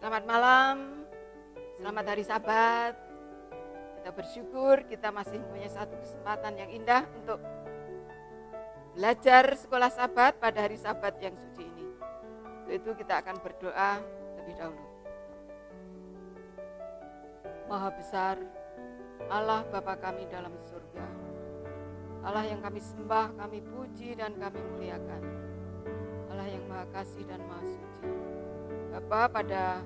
Selamat malam, selamat hari Sabat. Kita bersyukur kita masih punya satu kesempatan yang indah untuk belajar sekolah Sabat pada hari Sabat yang suci ini. Untuk itu kita akan berdoa lebih dahulu. Maha besar Allah Bapa kami dalam surga, Allah yang kami sembah, kami puji dan kami muliakan, Allah yang maha kasih dan maha suci. Bapa, pada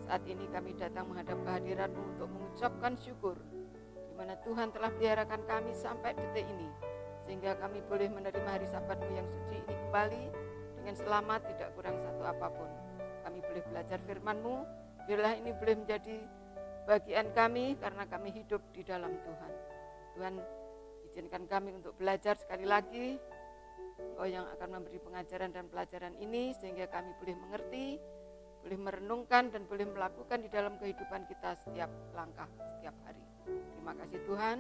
saat ini kami datang menghadap kehadirat-Mu untuk mengucapkan syukur di mana Tuhan telah peliharakan kami sampai detik ini, sehingga kami boleh menerima hari Sabat-Mu yang suci ini kembali dengan selamat, tidak kurang satu apapun. Kami boleh belajar firman-Mu, biarlah ini boleh menjadi bagian kami karena kami hidup di dalam Tuhan. Tuhan, izinkan kami untuk belajar sekali lagi. Engkau yang akan memberi pengajaran dan pelajaran ini sehingga kami boleh mengerti, boleh merenungkan dan boleh melakukan di dalam kehidupan kita setiap langkah, setiap hari. Terima kasih Tuhan,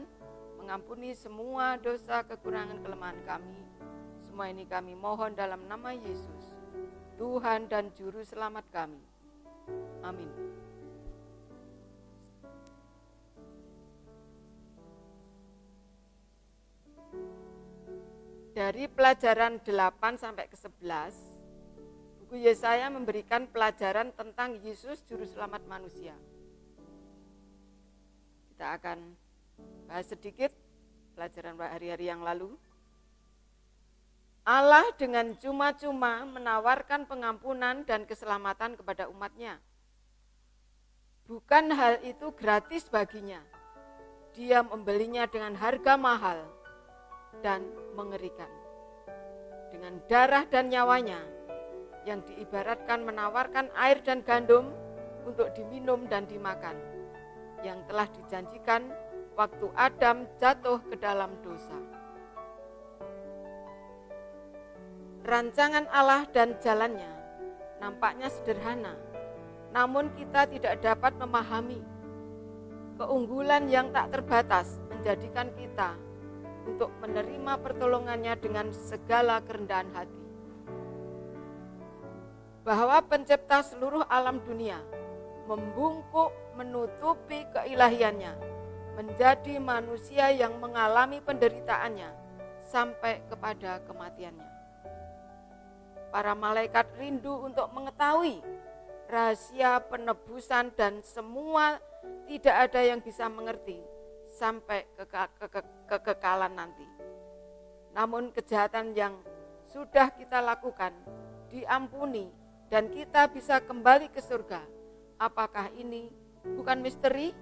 mengampuni semua dosa, kekurangan, kelemahan kami. Semua ini kami mohon dalam nama Yesus, Tuhan dan Juru Selamat kami. Amin. Dari pelajaran 8 sampai ke 11, buku Yesaya memberikan pelajaran tentang Yesus Juru Selamat manusia. Kita akan bahas sedikit pelajaran hari-hari yang lalu. Allah dengan cuma-cuma menawarkan pengampunan dan keselamatan kepada umatnya. Bukan hal itu gratis baginya. Dia membelinya dengan harga mahal dan mengerikan. Dengan darah dan nyawanya yang diibaratkan menawarkan air dan gandum untuk diminum dan dimakan, yang telah dijanjikan waktu Adam jatuh ke dalam dosa. Rancangan Allah dan jalannya nampaknya sederhana, namun kita tidak dapat memahami. Keunggulan yang tak terbatas menjadikan kita untuk menerima pertolongannya dengan segala kerendahan hati. Bahwa pencipta seluruh alam dunia membungkuk menutupi keilahiannya, menjadi manusia yang mengalami penderitaannya sampai kepada kematiannya. Para malaikat rindu untuk mengetahui rahasia penebusan dan semua tidak ada yang bisa mengerti sampai kekekalan nanti. Namun kejahatan yang sudah kita lakukan diampuni dan kita bisa kembali ke surga. Apakah ini bukan misteri?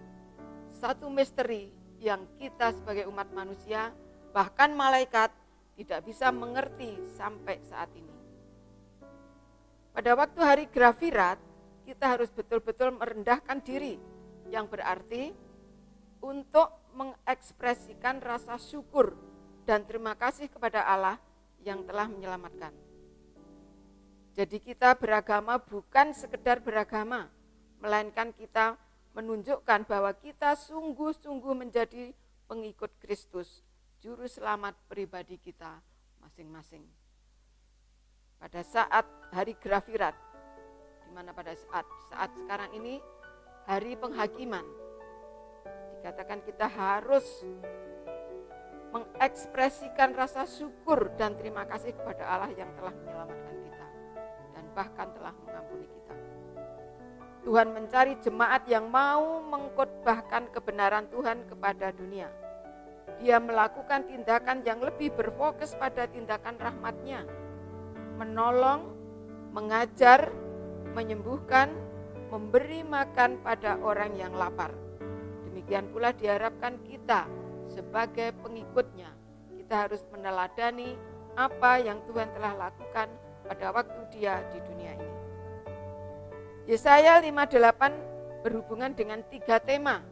Satu misteri yang kita sebagai umat manusia, bahkan malaikat tidak bisa mengerti sampai saat ini. Pada waktu hari Grafirat, kita harus betul-betul merendahkan diri, yang berarti untuk mengekspresikan rasa syukur dan terima kasih kepada Allah yang telah menyelamatkan. Jadi kita beragama bukan sekedar beragama, melainkan kita menunjukkan bahwa kita sungguh-sungguh menjadi pengikut Kristus, Juru Selamat pribadi kita masing-masing. Pada saat hari Grafirat, di mana pada saat sekarang ini hari penghakiman, dikatakan kita harus mengekspresikan rasa syukur dan terima kasih kepada Allah yang telah menyelamatkan kita dan bahkan telah mengampuni kita. Tuhan mencari jemaat yang mau mengkhotbahkan kebenaran Tuhan kepada dunia. Dia melakukan tindakan yang lebih berfokus pada tindakan rahmat-Nya, menolong, mengajar, menyembuhkan, memberi makan pada orang yang lapar. Demikian pula diharapkan kita sebagai pengikutnya, kita harus meneladani apa yang Tuhan telah lakukan pada waktu Dia di dunia ini. Yesaya 58 berhubungan dengan 3 tema.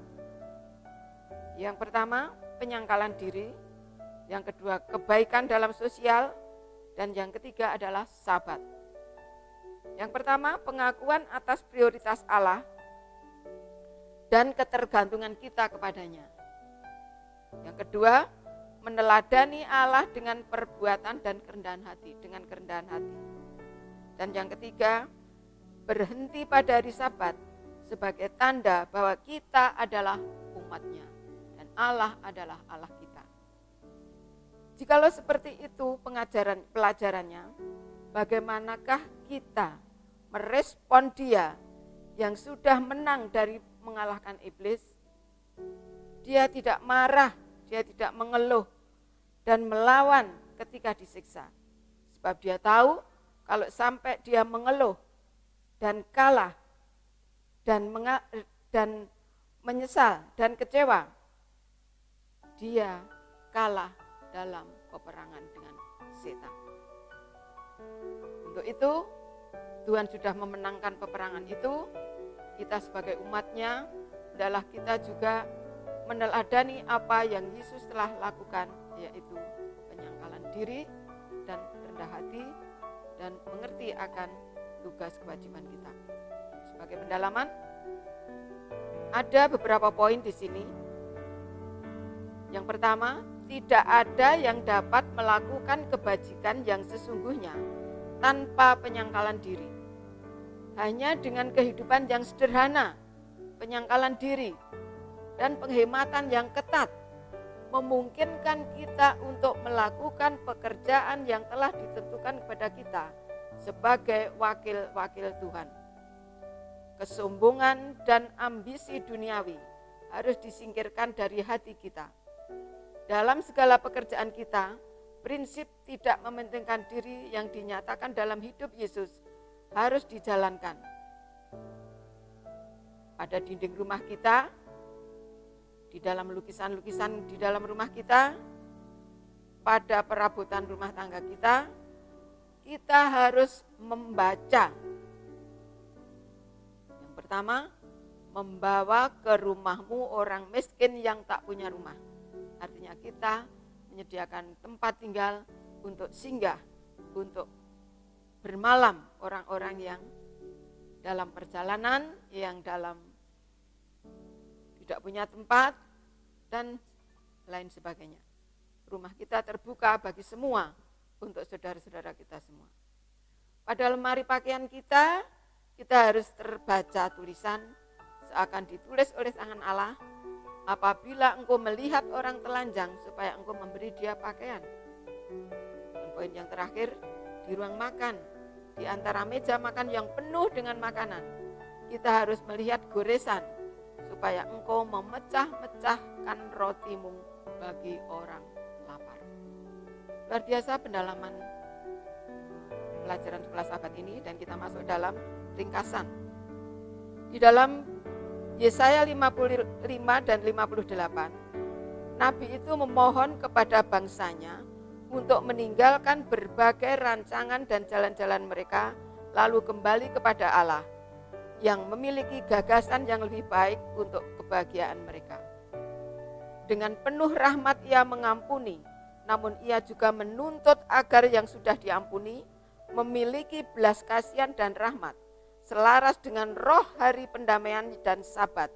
Yang pertama, penyangkalan diri. Yang kedua, kebaikan dalam sosial. Dan yang ketiga adalah Sabat. Yang pertama, pengakuan atas prioritas Allah dan ketergantungan kita kepadanya. Yang kedua, meneladani Allah dengan perbuatan dan kerendahan hati, Dan yang ketiga, berhenti pada hari Sabat sebagai tanda bahwa kita adalah umatnya dan Allah adalah Allah kita. Jikalau seperti itu pelajarannya, bagaimanakah kita merespon Dia yang sudah menang dari mengalahkan iblis? Dia tidak marah, dia tidak mengeluh dan melawan ketika disiksa. Sebab dia tahu kalau sampai dia mengeluh dan kalah dan menyesal dan kecewa, dia kalah dalam peperangan dengan setan. Untuk itu Tuhan sudah memenangkan peperangan itu. Kita sebagai umatnya adalah kita juga meneladani apa yang Yesus telah lakukan, yaitu penyangkalan diri dan rendah hati dan mengerti akan tugas kewajiban kita. Sebagai pendalaman, ada beberapa poin di sini. Yang pertama, tidak ada yang dapat melakukan kebajikan yang sesungguhnya tanpa penyangkalan diri. Hanya dengan kehidupan yang sederhana, penyangkalan diri, dan penghematan yang ketat memungkinkan kita untuk melakukan pekerjaan yang telah ditentukan kepada kita sebagai wakil-wakil Tuhan. Kesombongan dan ambisi duniawi harus disingkirkan dari hati kita. Dalam segala pekerjaan kita, prinsip tidak mementingkan diri yang dinyatakan dalam hidup Yesus harus dijalankan. Pada dinding rumah kita, di dalam lukisan-lukisan di dalam rumah kita, pada perabotan rumah tangga kita, kita harus membaca. Yang pertama, membawa ke rumahmu orang miskin yang tak punya rumah. Artinya kita menyediakan tempat tinggal untuk singgah, untuk bermalam orang-orang yang dalam perjalanan, yang tidak punya tempat, dan lain sebagainya. Rumah kita terbuka bagi semua, untuk saudara-saudara kita semua. Pada lemari pakaian kita harus terbaca tulisan seakan ditulis oleh tangan Allah, apabila engkau melihat orang telanjang supaya engkau memberi dia pakaian. Dan poin yang terakhir, di ruang makan, di antara meja makan yang penuh dengan makanan, kita harus melihat goresan supaya engkau memecah-mecahkan rotimu bagi orang lapar. Luar biasa pendalaman pelajaran sekolah Sabat ini, dan kita masuk dalam ringkasan. Di dalam Yesaya 55 dan 58, Nabi itu memohon kepada bangsanya untuk meninggalkan berbagai rancangan dan jalan-jalan mereka, lalu kembali kepada Allah yang memiliki gagasan yang lebih baik untuk kebahagiaan mereka. Dengan penuh rahmat ia mengampuni, namun ia juga menuntut agar yang sudah diampuni memiliki belas kasihan dan rahmat, selaras dengan roh hari pendamaian dan Sabat,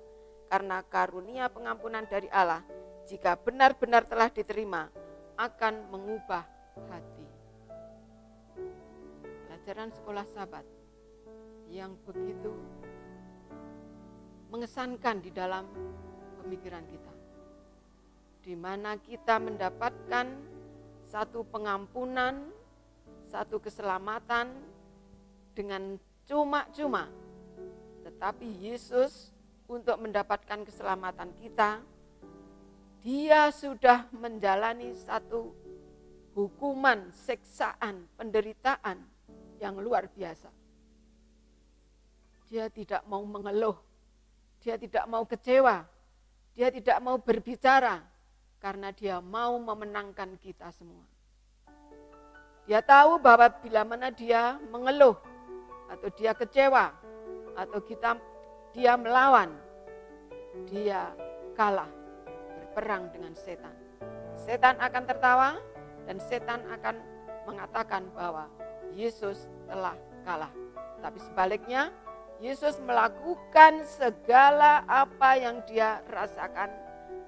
karena karunia pengampunan dari Allah, jika benar-benar telah diterima, akan mengubah hati. Pelajaran sekolah Sabat yang begitu mengesankan di dalam pemikiran kita, di mana kita mendapatkan satu pengampunan, satu keselamatan dengan cuma-cuma. Tetapi Yesus untuk mendapatkan keselamatan kita, Dia sudah menjalani satu hukuman, siksaan, penderitaan yang luar biasa. Dia tidak mau mengeluh, dia tidak mau kecewa, dia tidak mau berbicara, karena dia mau memenangkan kita semua. Dia tahu bahwa bila mana dia mengeluh, atau dia kecewa, atau dia melawan, dia kalah berperang dengan setan. Setan akan tertawa dan setan akan mengatakan bahwa Yesus telah kalah. Tapi sebaliknya, Yesus melakukan segala apa yang dia rasakan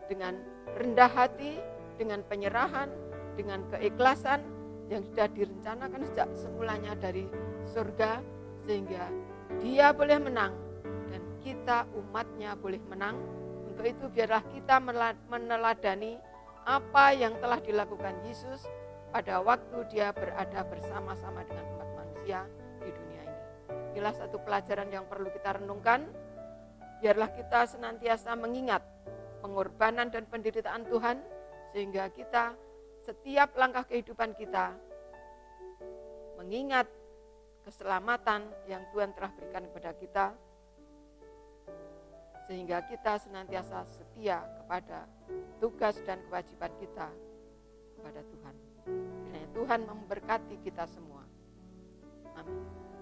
dengan rendah hati, dengan penyerahan, dengan keikhlasan yang sudah direncanakan sejak semulanya dari surga, sehingga dia boleh menang dan kita umatnya boleh menang. Untuk itu biarlah kita meneladani apa yang telah dilakukan Yesus pada waktu dia berada bersama-sama dengan umat manusia di dunia ini. Inilah satu pelajaran yang perlu kita renungkan. Biarlah kita senantiasa mengingat pengorbanan dan penderitaan Tuhan, sehingga kita setiap langkah kehidupan kita mengingat keselamatan yang Tuhan telah berikan kepada kita, sehingga kita senantiasa setia kepada tugas dan kewajiban kita kepada Tuhan. Kiranya Tuhan memberkati kita semua. Amin.